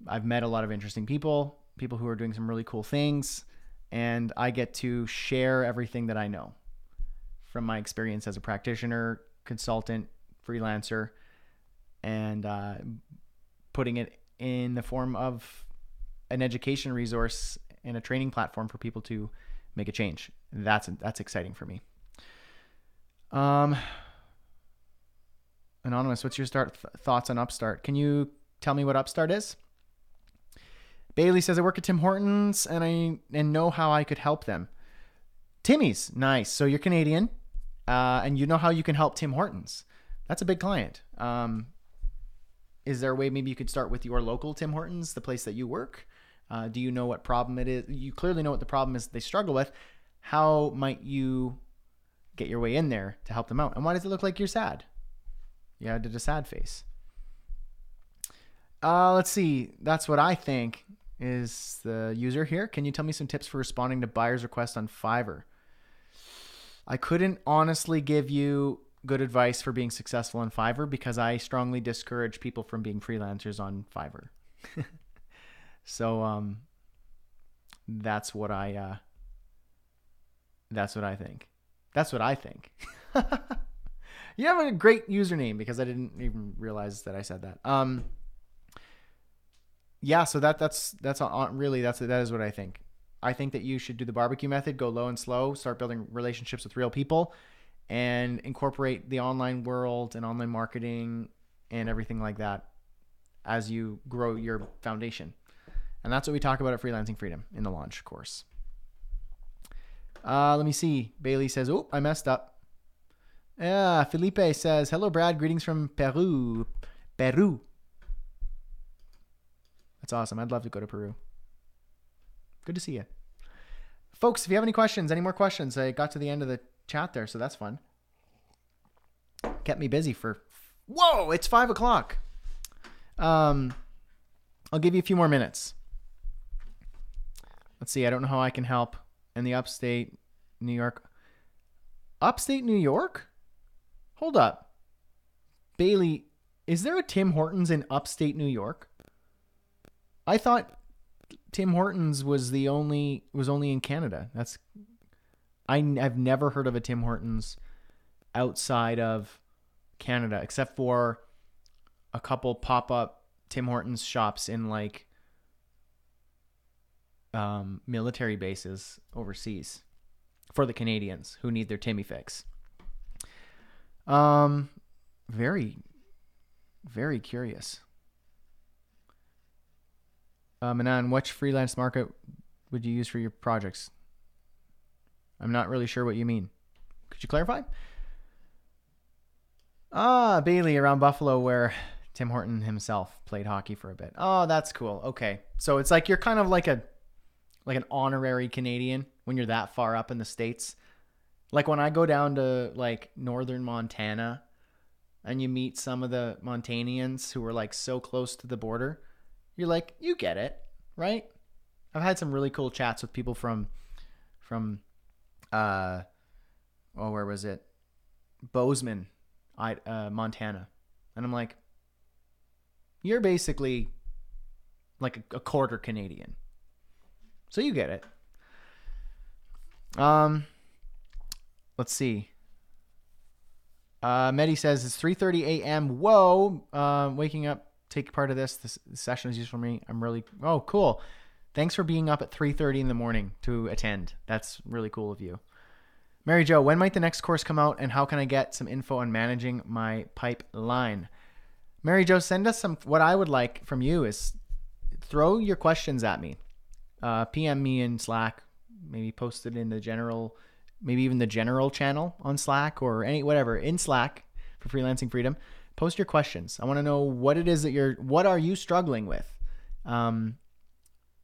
I've met a lot of interesting people who are doing some really cool things, and I get to share everything that I know from my experience as a practitioner, consultant, freelancer, and putting it in the form of an education resource and a training platform for people to make a change. That's exciting for me. Anonymous, what's your thoughts on Upstart? Can you tell me what Upstart is? Bailey says, I work at Tim Hortons and know how I could help them. Timmy's, nice. So you're Canadian, and you know how you can help Tim Hortons. That's a big client. Is there a way maybe you could start with your local Tim Hortons, the place that you work? Do you know what problem it is? You clearly know what the problem is they struggle with. How might you get your way in there to help them out? And why does it look like you're sad? Yeah, I did a sad face. Let's see. That's what I think is the user here. Can you tell me some tips for responding to buyer's requests on Fiverr? I couldn't honestly give you good advice for being successful on Fiverr because I strongly discourage people from being freelancers on Fiverr. So that's what I think. That's what I think. You have a great username because I didn't even realize that I said that. Yeah, so that is what I think. I think that you should do the barbecue method, go low and slow, start building relationships with real people, and incorporate the online world and online marketing and everything like that as you grow your foundation. And that's what we talk about at Freelancing Freedom in the launch course. Let me see. Bailey says, oh, I messed up. Yeah, Felipe says, hello, Brad. Greetings from Peru. Peru. That's awesome. I'd love to go to Peru. Good to see you. Folks, if you have any questions, any more questions, I got to the end of the chat there, so that's fun. Kept me busy for... Whoa, it's 5 o'clock. I'll give you a few more minutes. Let's see. I don't know how I can help in the upstate New York. Upstate New York? Hold up. Bailey, is there a Tim Hortons in upstate New York? I thought Tim Hortons was only in Canada. I've never heard of a Tim Hortons outside of Canada, except for a couple pop-up Tim Hortons shops in like military bases overseas for the Canadians who need their Timmy fix. Very, very curious. Manan, which freelance market would you use for your projects? I'm not really sure what you mean. Could you clarify? Bailey, around Buffalo, where Tim Horton himself played hockey for a bit. Oh, that's cool. Okay. So it's like you're kind of like an honorary Canadian when you're that far up in the States. Like when I go down to like northern Montana and you meet some of the Montanians who are like so close to the border, you're like, you get it, right? I've had some really cool chats with people from where was it? Bozeman, Montana. And I'm like, you're basically like a quarter Canadian. So you get it. Let's see. Medi says it's 3:30 a.m. Whoa. Waking up, take part of this. This session is useful for me. I'm really, oh, cool. Thanks for being up at 3:30 in the morning to attend. That's really cool of you. Mary Jo, when might the next course come out and how can I get some info on managing my pipeline? Mary Jo, send us some, what I would like from you is throw your questions at me. PM me in Slack, maybe post it in the general, maybe even the general channel on Slack or whatever in Slack for Freelancing Freedom. Post your questions. I want to know what it is what are you struggling with in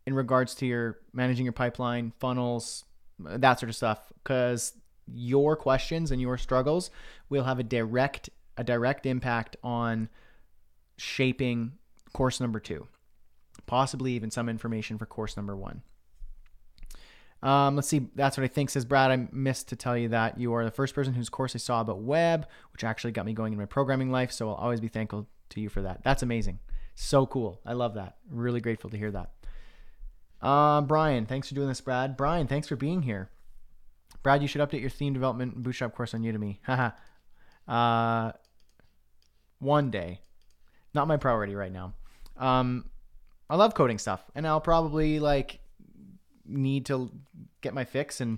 regards to your managing your pipeline, funnels, that sort of stuff, because your questions and your struggles will have a direct impact on shaping course number 2, possibly even some information for course number 1. Let's see. That's what I think, says Brad. I missed to tell you that you are the first person whose course I saw about web, which actually got me going in my programming life. So I'll always be thankful to you for that. That's amazing. So cool. I love that. Really grateful to hear that. Brian, thanks for doing this, Brad. Brian, thanks for being here. Brad, you should update your theme development and bootstrap course on Udemy. Haha. One day. Not my priority right now. I love coding stuff, and I'll probably need to get my fix and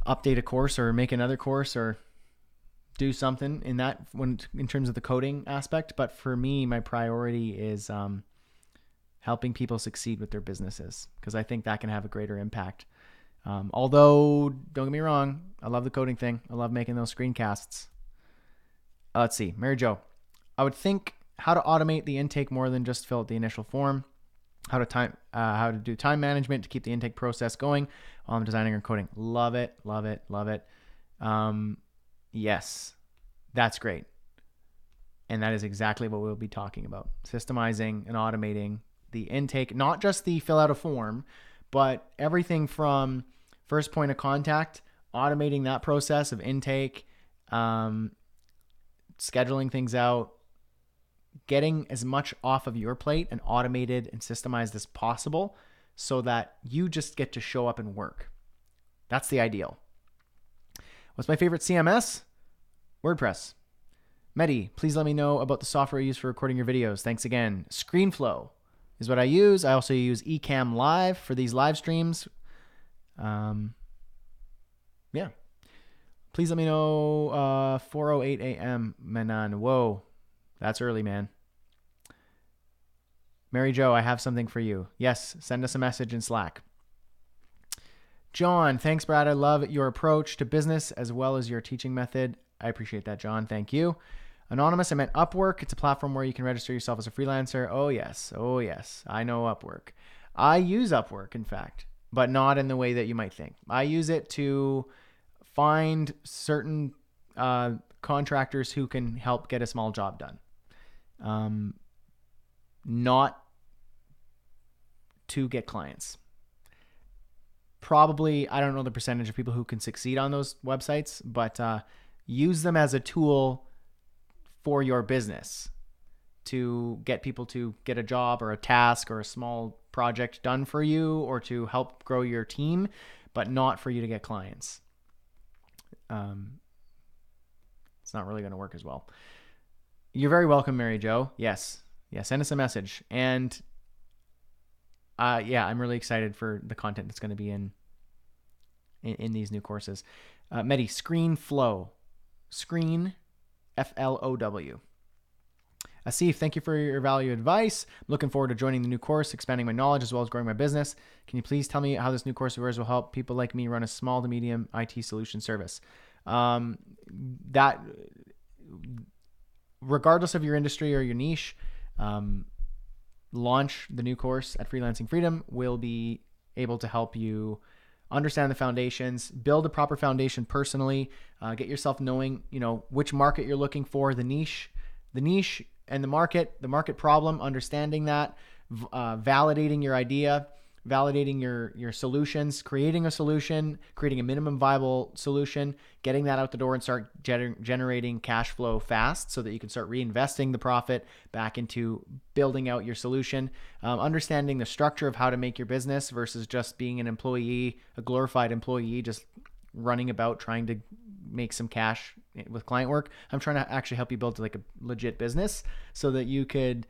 update a course or make another course or do something in that in terms of the coding aspect. But for me, my priority is helping people succeed with their businesses, because I think that can have a greater impact. Although, don't get me wrong, I love the coding thing. I love making those screencasts. Let's see, Mary Jo. I would think how to automate the intake more than just fill out the initial form. How to do time management to keep the intake process going while I'm designing or coding. Love it, love it, love it. Yes, that's great. And that is exactly what we'll be talking about. Systemizing and automating the intake, not just the fill out a form, but everything from first point of contact, automating that process of intake, scheduling things out, getting as much off of your plate and automated and systemized as possible so that you just get to show up and work. That's the ideal. What's my favorite CMS? WordPress. Medi, please let me know about the software you use for recording your videos. Thanks again. ScreenFlow is what I use. I also use Ecamm Live for these live streams. Yeah. Please let me know 4:08 a.m. Manan. Whoa, that's early, man. Mary Jo, I have something for you. Yes, send us a message in Slack. John, thanks, Brad. I love your approach to business as well as your teaching method. I appreciate that, John. Thank you. Anonymous, I meant Upwork. It's a platform where you can register yourself as a freelancer. Oh, yes. Oh, yes. I know Upwork. I use Upwork, in fact, but not in the way that you might think. I use it to find certain contractors who can help get a small job done. Not to get clients. Probably, I don't know the percentage of people who can succeed on those websites, but use them as a tool for your business to get people to get a job or a task or a small project done for you, or to help grow your team, but not for you to get clients. It's not really going to work as well. You're very welcome, Mary Jo. Yes. Yeah. Send us a message. And I'm really excited for the content that's going to be in these new courses. Medi, ScreenFlow. Screen, Flow. Asif, thank you for your valuable advice. I'm looking forward to joining the new course, expanding my knowledge as well as growing my business. Can you please tell me how this new course of yours will help people like me run a small to medium IT solution service? That, regardless of your industry or your niche, launch the new course at Freelancing Freedom will be able to help you understand the foundations, build a proper foundation personally, get yourself knowing, which market you're looking for, the niche and the market problem, understanding that, validating your idea, validating your solutions, creating a solution, creating a minimum viable solution, getting that out the door and start generating cash flow fast so that you can start reinvesting the profit back into building out your solution, understanding the structure of how to make your business versus just being an employee, a glorified employee, just running about trying to make some cash with client work. I'm trying to actually help you build like a legit business so that you could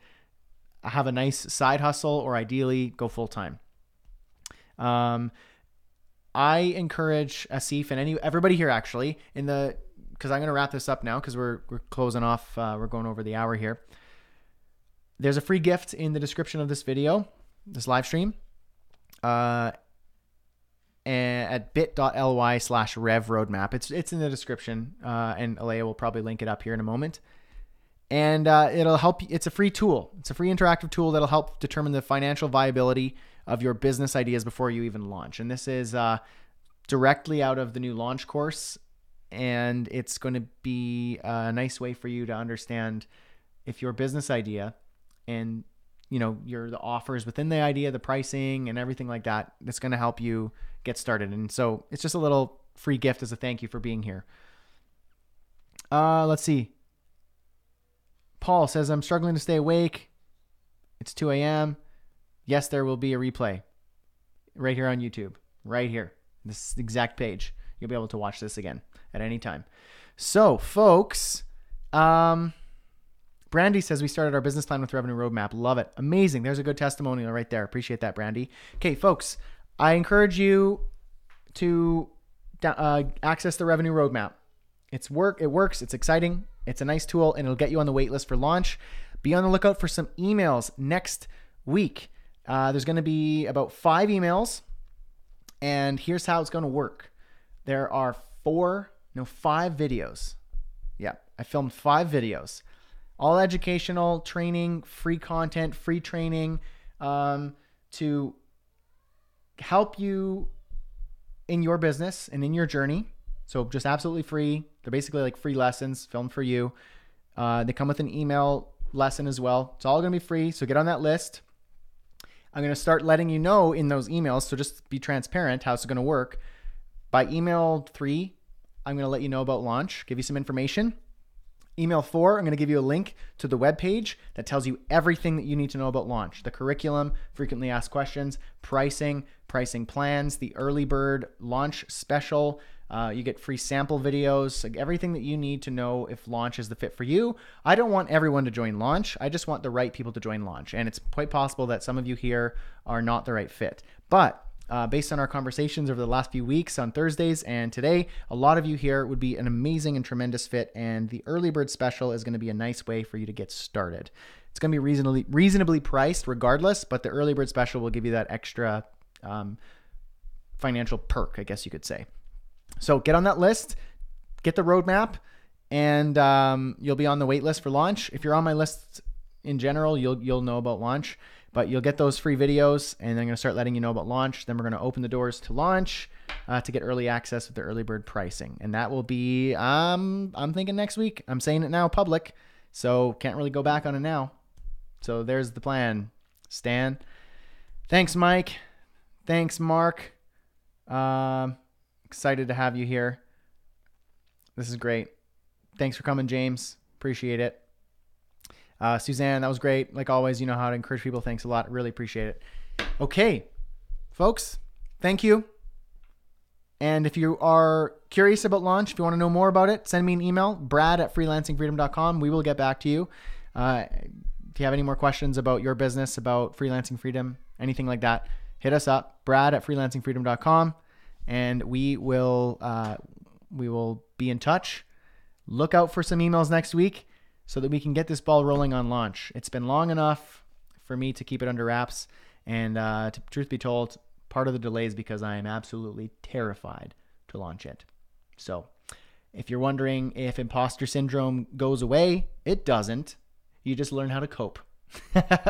have a nice side hustle or ideally go full time. I encourage Asif and everybody here actually because I'm going to wrap this up now because we're closing off. We're going over the hour here. There's a free gift in the description of this video, this live stream, at bit.ly/revroadmap. It's in the description, and Alea will probably link it up here in a moment. And it'll help you. It's a free tool. It's a free interactive tool that'll help determine the financial viability of your business ideas before you even launch. And this is directly out of the new launch course. And it's going to be a nice way for you to understand if your business idea and the offers within the idea, the pricing and everything like that, that's going to help you get started. And so it's just a little free gift as a thank you for being here. Let's see. Paul says, I'm struggling to stay awake. It's 2 a.m. Yes, there will be a replay right here on YouTube, right here. This exact page. You'll be able to watch this again at any time. So, folks, Brandy says we started our business plan with revenue roadmap. Love it. Amazing. There's a good testimonial right there. Appreciate that, Brandy. Okay, folks, I encourage you to access the revenue roadmap. It works. It's exciting. It's a nice tool, and it'll get you on the wait list for launch. Be on the lookout for some emails next week. There's going to be about 5 emails, and here's how it's going to work. There are 5 videos. Yeah, I filmed 5 videos. All educational, training, free content, free training to help you in your business and in your journey. So just absolutely free. They're basically like free lessons filmed for you. They come with an email lesson as well. It's all going to be free. So get on that list. I'm going to start letting you know in those emails. So just be transparent how it's going to work. By email 3, I'm going to let you know about launch, give you some information. Email 4, I'm going to give you a link to the webpage that tells you everything that you need to know about launch, the curriculum, frequently asked questions, pricing plans, the early bird launch special. You get free sample videos, like everything that you need to know if launch is the fit for you. I don't want everyone to join launch. I just want the right people to join launch. And it's quite possible that some of you here are not the right fit. But based on our conversations over the last few weeks on Thursdays and today, a lot of you here would be an amazing and tremendous fit. And the early bird special is going to be a nice way for you to get started. It's going to be reasonably priced regardless, but the early bird special will give you that extra financial perk, I guess you could say. So get on that list, get the roadmap, and you'll be on the wait list for launch. If you're on my list in general, you'll know about launch, but you'll get those free videos, and then I'm going to start letting you know about launch. Then we're going to open the doors to launch to get early access with the early bird pricing. And that will be, I'm thinking next week. I'm saying it now public, so can't really go back on it now. So there's the plan. Stan. Thanks, Mike. Thanks, Mark. Excited to have you here. This is great. Thanks for coming, James. Appreciate it. Suzanne, that was great. Like always, you know how to encourage people. Thanks a lot. Really appreciate it. Okay, folks, thank you. And if you are curious about launch, if you want to know more about it, send me an email, brad@freelancingfreedom.com. We will get back to you. If you have any more questions about your business, about freelancing freedom, anything like that, hit us up, brad@freelancingfreedom.com. And we will be in touch. Look out for some emails next week so that we can get this ball rolling on launch. It's been long enough for me to keep it under wraps. And truth be told, part of the delay is because I am absolutely terrified to launch it. So if you're wondering if imposter syndrome goes away, it doesn't. You just learn how to cope.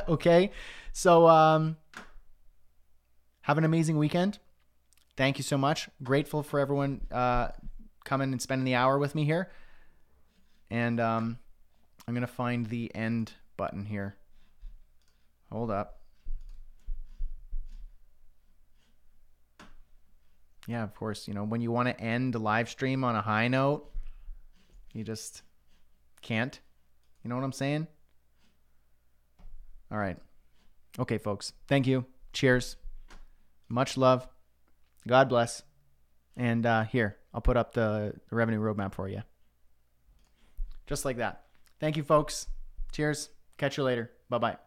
Okay? So have an amazing weekend. Thank you so much. Grateful for everyone coming and spending the hour with me here. And I'm going to find the end button here. Hold up. Yeah, of course. You know, when you want to end the live stream on a high note, you just can't. You know what I'm saying? All right. Okay, folks. Thank you. Cheers. Much love. God bless. And here, I'll put up the revenue roadmap for you. Just like that. Thank you, folks. Cheers. Catch you later. Bye-bye.